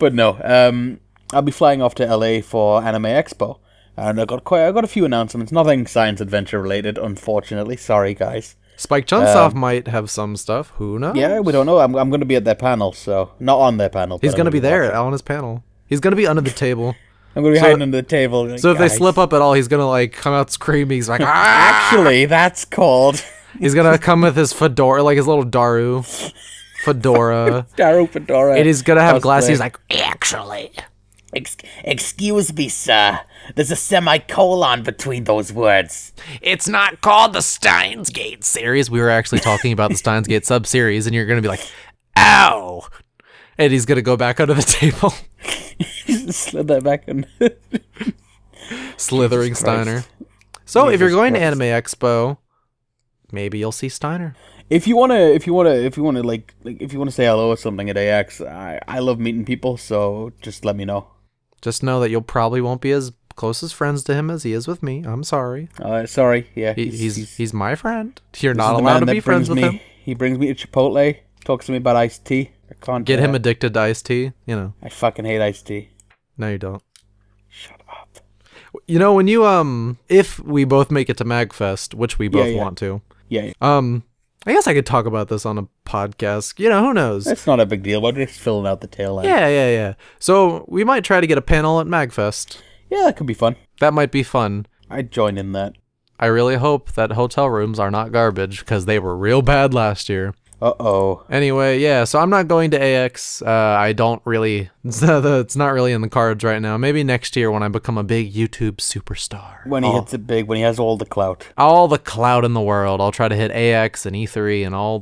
But no, I'll be flying off to LA for Anime Expo, and I got a few announcements. Nothing science adventure related, unfortunately. Sorry, guys. Spike Chunsoft might have some stuff. Who knows? Yeah, we don't know. I'm going to be at their panel, so not on their panel. He's going to be there on his panel. He's going to be under the table. I'm going to be hiding under the table. Like, so if they slip up at all, he's going to like come out screaming. He's like, ah! Actually, that's called. He's going to come with his fedora, like his little Daru. Fedora. Daru fedora. And he's gonna have glasses. He's like, actually. Excuse me, sir. There's a semicolon between those words. It's not called the Steins Gate series. We were actually talking about the Steins Gate sub-series, and you're gonna be like, ow. And he's gonna go back under the table. Slid that back in. Slithering Steiner. So if you're going to Anime Expo, maybe you'll see Steiner. If you wanna say hello or something at AX, I love meeting people, so just let me know. Just know that you'll probably won't be as close as friends to him as he is with me. I'm sorry. Sorry, yeah. He's my friend. You're not allowed to be friends with him. He brings me to Chipotle, talks to me about iced tea. I can't get him addicted to iced tea, you know. I fucking hate iced tea. No, you don't. Shut up. You know, when you if we both make it to MagFest, which we both want to. Yeah. I guess I could talk about this on a podcast. You know, who knows? It's not a big deal. We're just filling out the tail end. Yeah. So we might try to get a panel at MagFest. Yeah, that could be fun. That might be fun. I'd join in that. I really hope that hotel rooms are not garbage, because they were real bad last year. Uh-oh. Anyway, yeah, so I'm not going to AX. I don't really... It's not really in the cards right now. Maybe next year when I become a big YouTube superstar. When he hits it big, when he has all the clout. All the clout in the world. I'll try to hit AX and E3 and all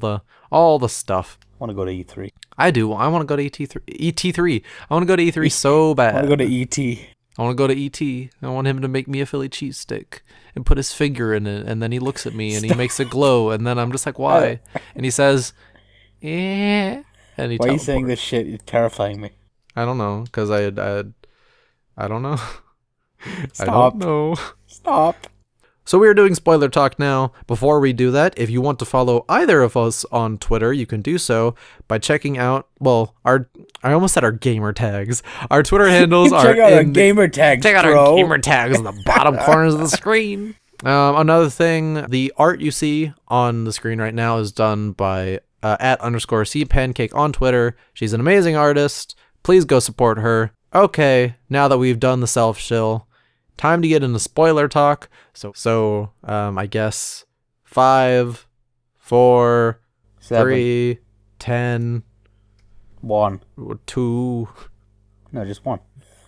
the stuff. I want to go to E3. I do. I want to go to ET3. I want to go to E3 so bad. I want to go to ET. I want to go to ET. I want him to make me a Philly cheesesteak and put his finger in it, and then he looks at me and he makes it glow, and then I'm just like, why? And he says, eh. And he why are you saying this shit? You're terrifying me. I don't know, because I don't know. Stop. I don't know. Stop. So we are doing spoiler talk now. Before we do that, if you want to follow either of us on Twitter, you can do so by checking out, well, I almost said our gamer tags. Our Twitter handles are check out our gamer tags, check out bro. our gamer tags in the bottom corners of the screen. Another thing, the art you see on the screen right now is done by @_cpancake on Twitter. She's an amazing artist. Please go support her. Okay, now that we've done the self-shill, time to get into spoiler talk. So I guess 5, 4, 7, 3, 10, 1, 2. No, just 1.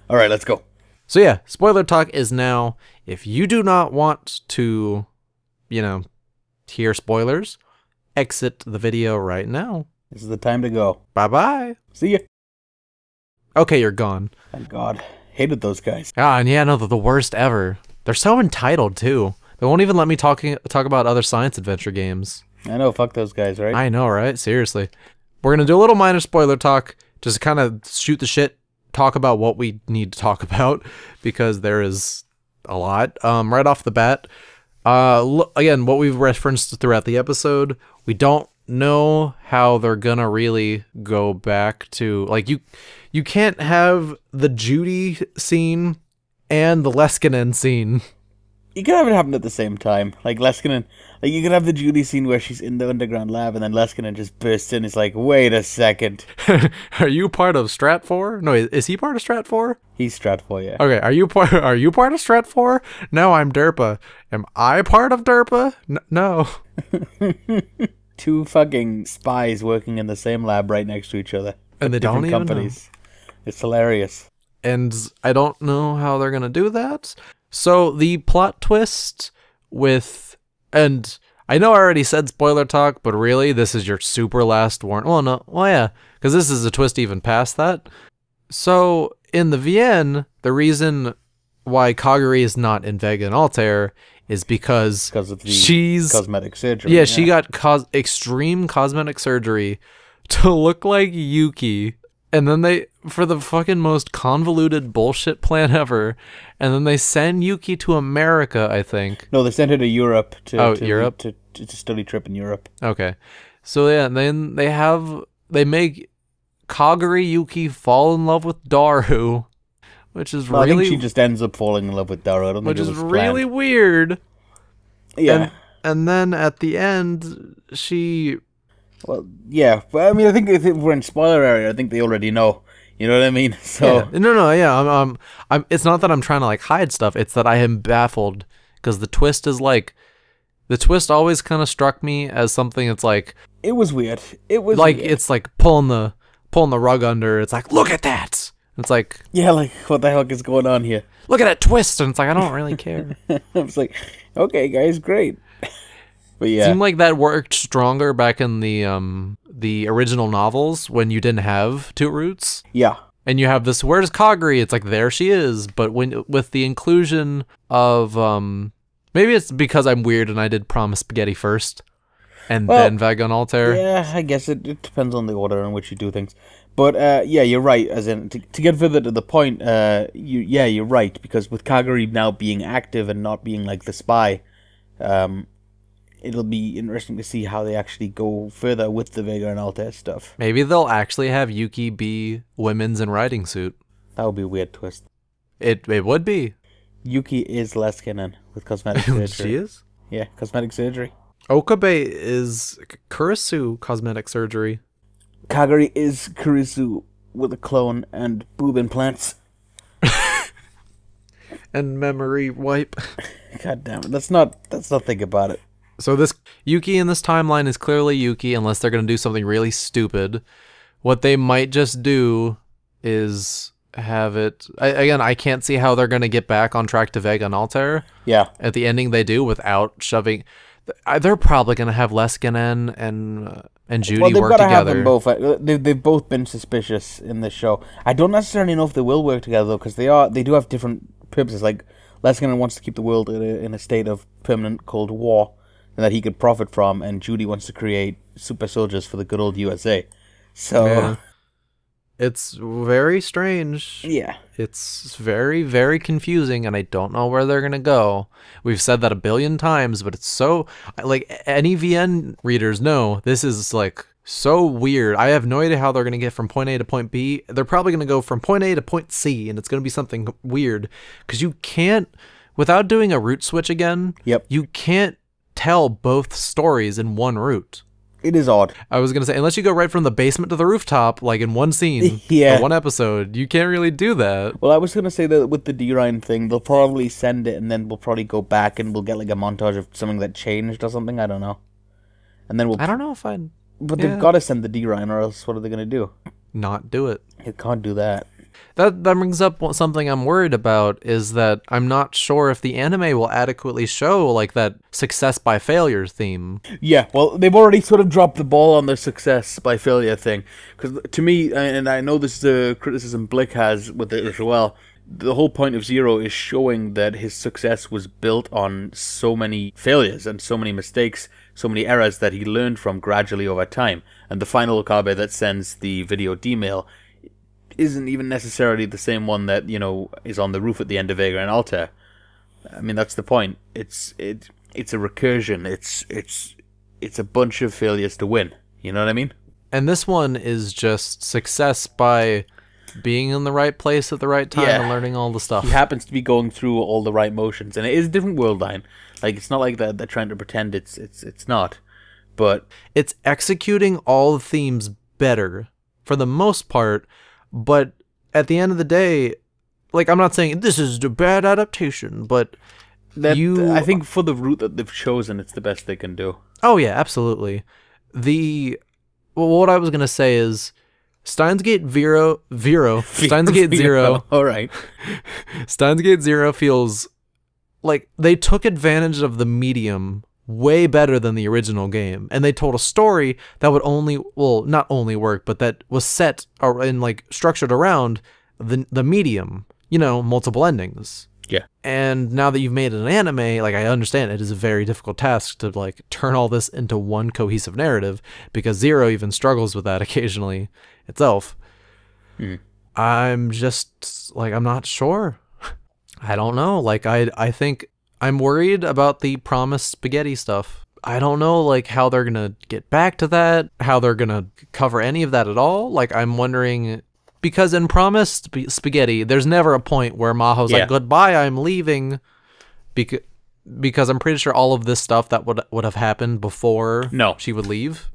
All right, let's go. So yeah, spoiler talk is now. If you do not want to, hear spoilers, exit the video right now. This is the time to go. Bye-bye. See ya. Okay, you're gone. Thank God. Hated those guys. Ah, and yeah, no, they're the worst ever. They're so entitled, too. They won't even let me talk about other science adventure games. I know, fuck those guys, right? I know, right? Seriously. We're going to do a little minor spoiler talk, just kind of shoot the shit, talk about what we need to talk about because there is a lot. Right off the bat, again, what we've referenced throughout the episode, we don't know how they're gonna really go back to, like, you can't have the Judy scene and the Leskinen scene. You can have it happen at the same time. Like, Leskinen, like, you can have the Judy scene where she's in the underground lab and then Leskinen just bursts in. It's like, wait a second. Are you part of Strat 4? No, is he part of Strat 4? He's Strat 4, yeah. Okay, are you part of Strat 4? No, I'm Derpa. Am I part of Derpa? No. Two fucking spies working in the same lab right next to each other. And they don't even companies. It's hilarious. And I don't know how they're going to do that. So the plot twist with, and I know I already said spoiler talk, but really this is your super last warning. Well, no, well, yeah, because this is a twist even past that. So in the VN, the reason why Kaguri is not in Vega and Altair is because of the she's cosmetic surgery. Yeah, she got extreme cosmetic surgery to look like Yuki. And then they, for the fucking most convoluted bullshit plan ever, and then they send Yuki to America, I think. No, they sent her to Europe to Europe? to study trip in Europe. Okay. So yeah, and then they make Kaguri Yuki fall in love with Daru, which is really... I think she just ends up falling in love with Daru. I don't think it was planned. Which is really weird. Yeah. And then at the end, she... Well, yeah. But I mean, I think if we're in spoiler area, I think they already know. You know what I mean? So yeah. No, yeah. I'm. It's not that I'm trying to like hide stuff. It's that I am baffled because the twist is like, the twist always kind of struck me as something. It's like it was weird. It was like weird. It's like pulling the rug under. It's like, look at that. It's like, yeah, like what the heck is going on here? Look at that twist, and it's like I don't really care. I was like, okay, guys, great. But yeah, it seemed like that worked stronger back in the original novels when you didn't have two roots. Yeah. And you have this, where's Kaguri? It's like, there she is. But when with the inclusion of, maybe it's because I'm weird and I did Promise Spaghetti first, and then Vega and Altair. Yeah, I guess it depends on the order in which you do things. But yeah, you're right. As in, to get further to the point, you're right, because with Kaguri now being active and not being like the spy, it'll be interesting to see how they actually go further with the Vega and Altair stuff. Maybe they'll actually have Yuki be women's in riding suit. That would be a weird twist. It would be. Yuki is Leskinen with cosmetic surgery. She is? Yeah, cosmetic surgery. Okabe is Kurisu cosmetic surgery. Kaguri is Kurisu with a clone and boob implants. And memory wipe. God damn it. Let's not think about it. So this Yuki in this timeline is clearly Yuki, unless they're going to do something really stupid. What they might just do is have it... I can't see how they're going to get back on track to Vega and Altair. Yeah. At the ending they do without shoving... They're probably going to have Leskinen and Judy work together. Well, they've got to have them both. They've both been suspicious in this show. I don't necessarily know if they will work together, though, because they do have different purposes. Like, Leskinen wants to keep the world in a state of permanent Cold War, and that he could profit from, and Judy wants to create super soldiers for the good old USA. So yeah. It's very strange. Yeah. It's very, very confusing, and I don't know where they're going to go. We've said that a billion times, but it's so... Like, any VN readers know, this is, like, so weird. I have no idea how they're going to get from point A to point B. They're probably going to go from point A to point C, and it's going to be something weird. Because you can't... Without doing a route switch again, you can't tell both stories in one route. It is odd. I was going to say, unless you go right from the basement to the rooftop, like in one scene, or one episode, you can't really do that. Well, I was going to say that with the D-Ryan thing, they'll probably send it, and then we'll probably go back, and we'll get like a montage of something that changed or something. I don't know. And then I don't know if I'd... But they've got to send the D-Ryan, or else what are they going to do? Not do it. You can't do that. That brings up something I'm worried about, is that I'm not sure if the anime will adequately show like that success by failure theme. Yeah, well, they've already sort of dropped the ball on the success by failure thing. Because to me, and I know this is the criticism Blick has with it as well, the whole point of Zero is showing that his success was built on so many failures and so many mistakes, so many errors that he learned from gradually over time. And the final Okabe that sends the video D-mail isn't even necessarily the same one that, you know, is on the roof at the end of Vega and Altair. I mean, that's the point. It's a recursion. It's a bunch of failures to win. You know what I mean? And this one is just success by being in the right place at the right time and learning all the stuff. He happens to be going through all the right motions, and it is a different world line. Like, it's not like they're trying to pretend it's not, but it's executing all the themes better for the most part. But at the end of the day, like, I'm not saying this is a bad adaptation, but I think for the route that they've chosen, it's the best they can do. Oh yeah, absolutely. What I was gonna say is Steins Gate Zero. All right. Steins Gate Zero feels like they took advantage of the medium way better than the original game, and they told a story that would not only work, but that was set and like structured around the medium. You know, multiple endings. Yeah. And now that you've made it an anime, like, I understand it is a very difficult task to like turn all this into one cohesive narrative, because Zero even struggles with that occasionally itself. I'm just like, I'm not sure. I don't know. Like, I think I'm worried about the promised spaghetti stuff. I don't know, like, how they're gonna get back to that, how they're gonna cover any of that at all. Like, I'm wondering, because in Promised Spaghetti, there's never a point where Maho's like, goodbye, I'm leaving. Because I'm pretty sure all of this stuff that would have happened before she would leave.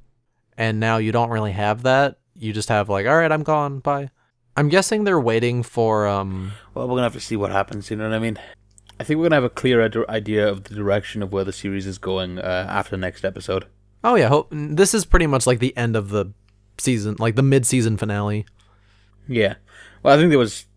And now you don't really have that. You just have like, all right, I'm gone, bye. I'm guessing they're waiting for... Well, we're going to have to see what happens, you know what I mean? I think we're going to have a clear idea of the direction of where the series is going after the next episode. Oh yeah, this is pretty much like the end of the season, like the mid-season finale. Yeah. Well, I think there was...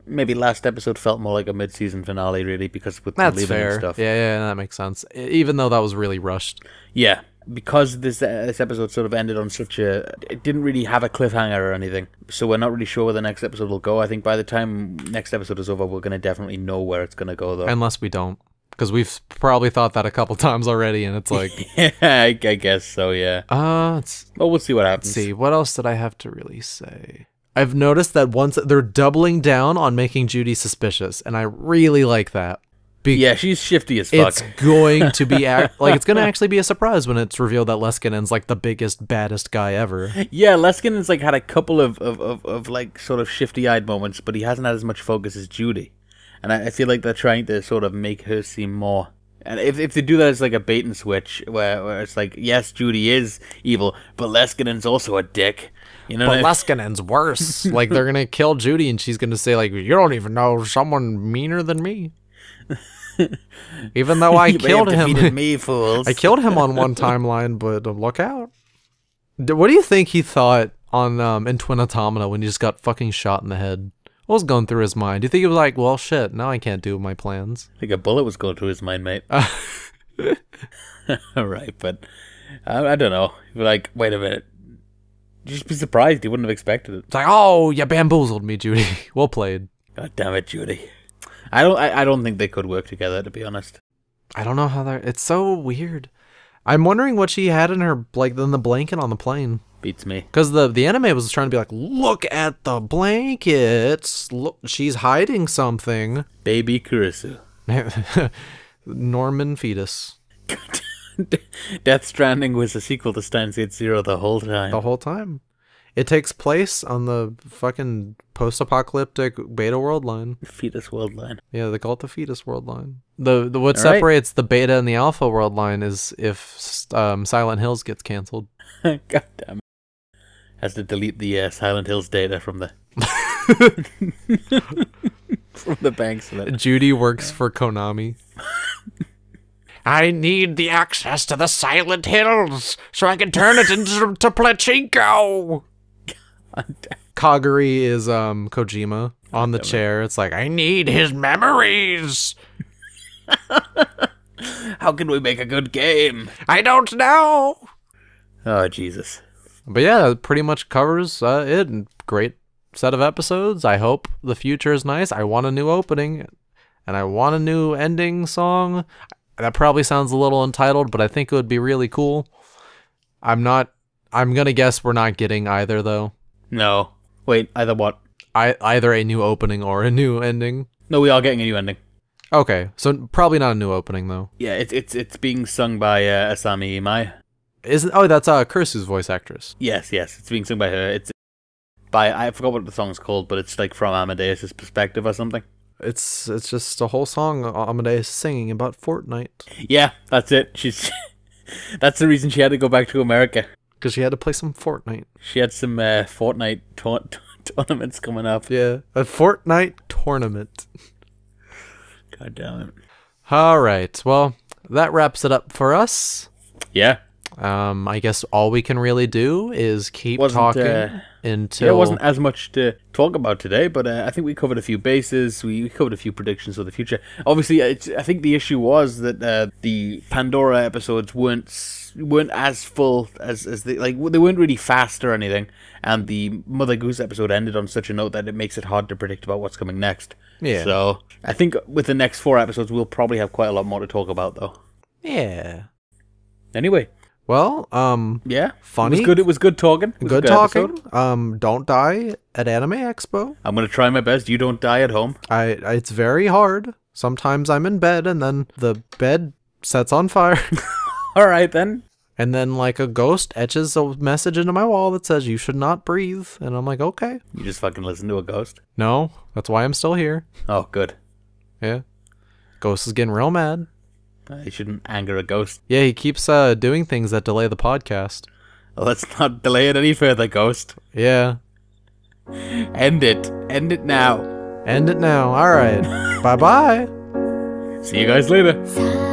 Maybe last episode felt more like a mid-season finale, really, because with the leaving and stuff. Yeah, that makes sense. Even though that was really rushed. Yeah, because this episode sort of ended on such a... It didn't really have a cliffhanger or anything, so we're not really sure where the next episode will go. I think by the time next episode is over, we're going to definitely know where it's going to go, though. Unless we don't. Because we've probably thought that a couple times already, and it's like... Yeah, I guess so, yeah. Well, we'll see what happens. Let's see, what else did I have to really say? I've noticed that once they're doubling down on making Judy suspicious, and I really like that. Yeah, she's shifty as fuck. It's going to be it's going to actually be a surprise when it's revealed that Leskinen's like the biggest, baddest guy ever. Yeah, Leskinen's like had a couple of like sort of shifty-eyed moments, but he hasn't had as much focus as Judy, and I feel like they're trying to sort of make her seem more. And if they do that as like a bait and switch, where it's like, yes, Judy is evil, but Leskinen's also a dick. You know, but Leskinen's worse. Like, they're gonna kill Judy, and she's gonna say, like, you don't even know someone meaner than me. Even though I killed him. Me, fools. I killed him on one timeline, but look out. What do you think he thought on in Twin Automata when he just got fucking shot in the head? What was going through his mind? Do you think he was like, well, shit, now I can't do my plans? I think a bullet was going through his mind, mate. Right, but I don't know. You're like, wait a minute. Just be surprised. You wouldn't have expected it. It's like, oh, you bamboozled me, Judy. Well played. God damn it, Judy. I don't think they could work together, to be honest. I don't know how they're... It's so weird. I'm wondering what she had in her, like, in the blanket on the plane. Beats me. Because the anime was trying to be like, look at the blankets. Look, she's hiding something. Baby Kurisu. Norman fetus. Death Stranding was a sequel to Steins Gate Zero the whole time. The whole time. It takes place on the fucking post-apocalyptic beta world line. Fetus world line. Yeah, they call it the fetus world line. What separates the beta and the alpha world line is if Silent Hills gets canceled. God damn it. Has to delete the Silent Hills data from the from the banks of it. Judy works for Konami. I need the access to the Silent Hills so I can turn it into pachinko. Kaguri is Kojima on the chair. It's like, I need his memories. How can we make a good game? I don't know. Oh, Jesus. But yeah, that pretty much covers it. Great set of episodes. I hope the future is nice. I want a new opening, and I want a new ending song. That probably sounds a little entitled, but I think it would be really cool. I'm gonna guess we're not getting either, though. No. Wait, either what? Either a new opening or a new ending. No, we are getting a new ending. Okay, so probably not a new opening though. Yeah, it's being sung by Asami Imai. That's Kursu's voice actress. Yes, it's being sung by her. It's by, I forgot what the song's called, but it's like from Amadeus' perspective or something. It's just a whole song Amadeus singing about Fortnite. Yeah, that's it. She's that's the reason she had to go back to America. Because she had to play some Fortnite. She had some Fortnite tournaments coming up. Yeah, a Fortnite tournament. God damn it. All right, well, that wraps it up for us. Yeah. I guess all we can really do is keep talking until... There wasn't as much to talk about today, but I think we covered a few bases. We covered a few predictions for the future. Obviously, I think the issue was that the Pandora episodes weren't as full as they weren't really fast or anything, and the Mother Goose episode ended on such a note that it makes it hard to predict about what's coming next. Yeah. So I think with the next 4 episodes, we'll probably have quite a lot more to talk about, though. Yeah. Anyway. Well, yeah, funny. It was good talking. Good talking. Don't die at Anime Expo. I'm gonna try my best. You don't die at home. It's very hard. Sometimes I'm in bed and then the bed sets on fire. All right then. And then like a ghost etches a message into my wall that says you should not breathe, and I'm like, okay. You just fucking listen to a ghost. No, that's why I'm still here. Oh, good. Yeah. Ghost is getting real mad. You shouldn't anger a ghost. Yeah, he keeps doing things that delay the podcast. Well, let's not delay it any further, Ghost. Yeah. End it. End it now. End it now. All right. Bye-bye. See you guys later.